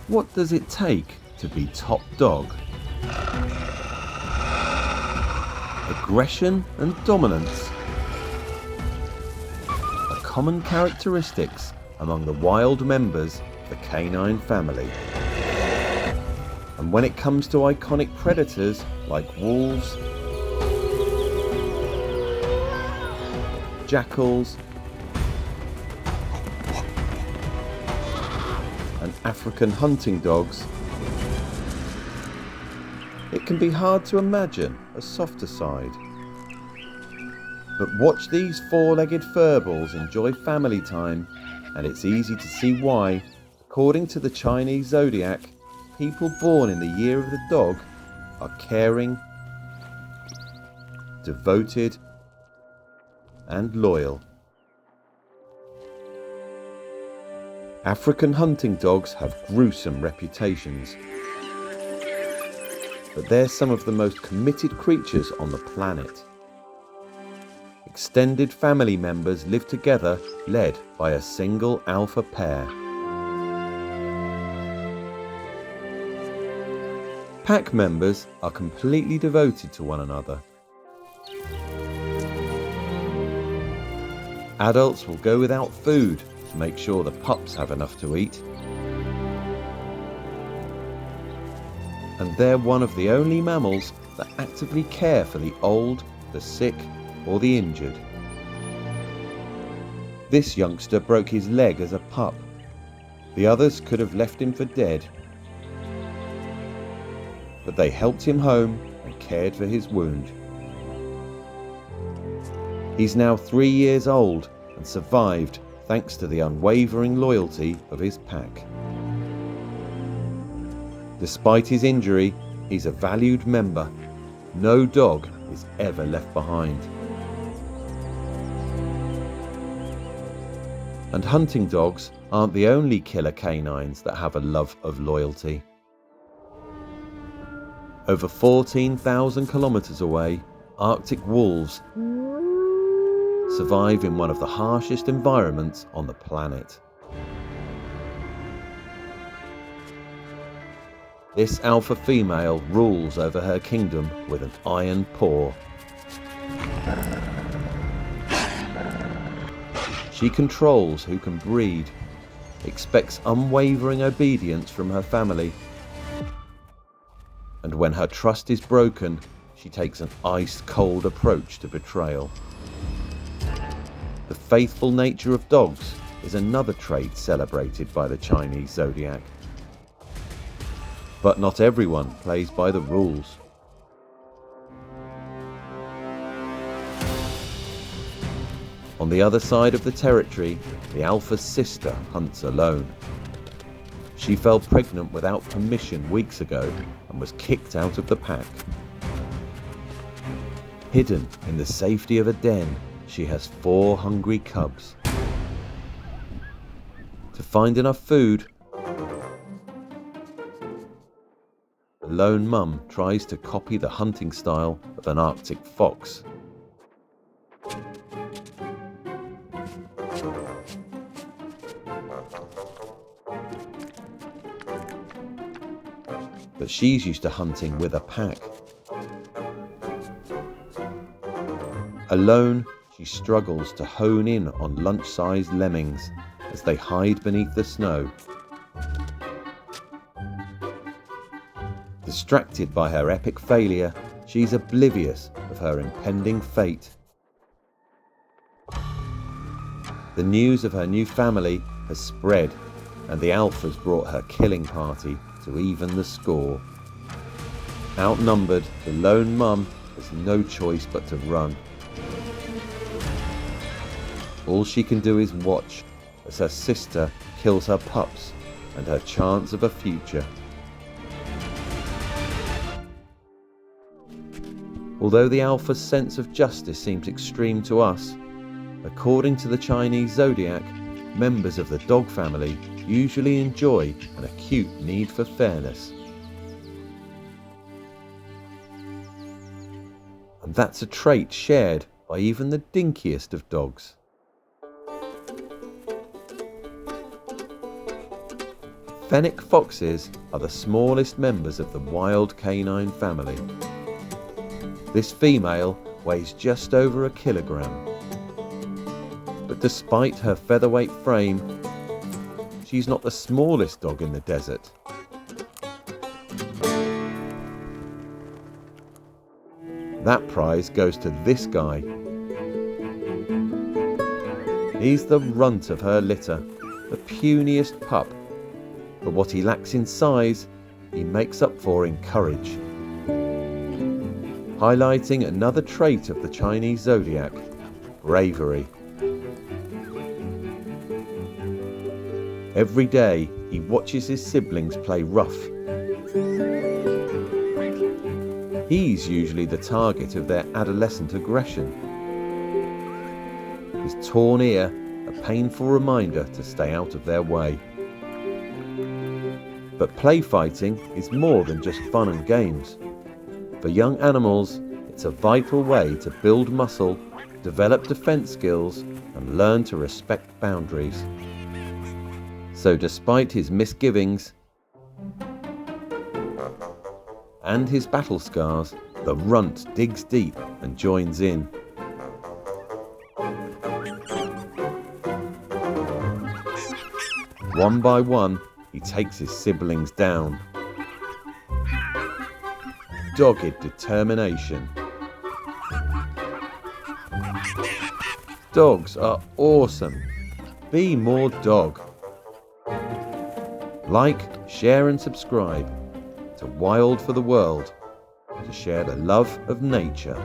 What does it take to be top dog? Aggression and dominance are common characteristics among the wild members of the canine family. And when it comes to iconic predators like wolves, jackals, and African hunting dogs, it can be hard to imagine a softer side. But watch these four-legged furballs enjoy family time, and it's easy to see why, according to the Chinese Zodiac, people born in the year of the dog are caring, devoted, and loyal. African hunting dogs have gruesome reputations, but they're some of the most committed creatures on the planet. Extended family members live together, led by a single alpha pair. Pack members are completely devoted to one another. Adults will go without food to make sure the pups have enough to eat. And they're one of the only mammals that actively care for the old, the sick, or the injured. This youngster broke his leg as a pup. The others could have left him for dead, but they helped him home and cared for his wound. He's now 3 years old and survived thanks to the unwavering loyalty of his pack. Despite his injury, he's a valued member. No dog is ever left behind. And hunting dogs aren't the only killer canines that have a love of loyalty. Over 14,000 kilometers away, Arctic wolves survive in one of the harshest environments on the planet. This alpha female rules over her kingdom with an iron paw. She controls who can breed, expects unwavering obedience from her family, and when her trust is broken, she takes an ice-cold approach to betrayal. The faithful nature of dogs is another trait celebrated by the Chinese Zodiac. But not everyone plays by the rules. On the other side of the territory, the alpha's sister hunts alone. She fell pregnant without permission weeks ago and was kicked out of the pack. Hidden in the safety of a den, she has 4 hungry cubs. To find enough food, the lone mum tries to copy the hunting style of an Arctic fox. But she's used to hunting with a pack. Alone, she struggles to hone in on lunch-sized lemmings as they hide beneath the snow. Distracted by her epic failure, she's oblivious of her impending fate. The news of her new family has spread, and the alphas brought her killing party to even the score. Outnumbered, the lone mum has no choice but to run. All she can do is watch as her sister kills her pups and her chance of a future. Although the alpha's sense of justice seems extreme to us, according to the Chinese Zodiac, members of the dog family usually enjoy an acute need for fairness. And that's a trait shared by even the dinkiest of dogs. Fennec foxes are the smallest members of the wild canine family. This female weighs just over a kilogram. But despite her featherweight frame, she's not the smallest dog in the desert. That prize goes to this guy. He's the runt of her litter, the puniest pup. But what he lacks in size, he makes up for in courage. Highlighting another trait of the Chinese zodiac, bravery. Every day, he watches his siblings play rough. He's usually the target of their adolescent aggression. His torn ear, a painful reminder to stay out of their way. But play fighting is more than just fun and games. For young animals, it's a vital way to build muscle, develop defense skills, and learn to respect boundaries. So despite his misgivings and his battle scars, the runt digs deep and joins in. One by one, he takes his siblings down. Dogged determination. Dogs are awesome. Be more dog. Like, share and subscribe to Wild for the World to share the love of nature.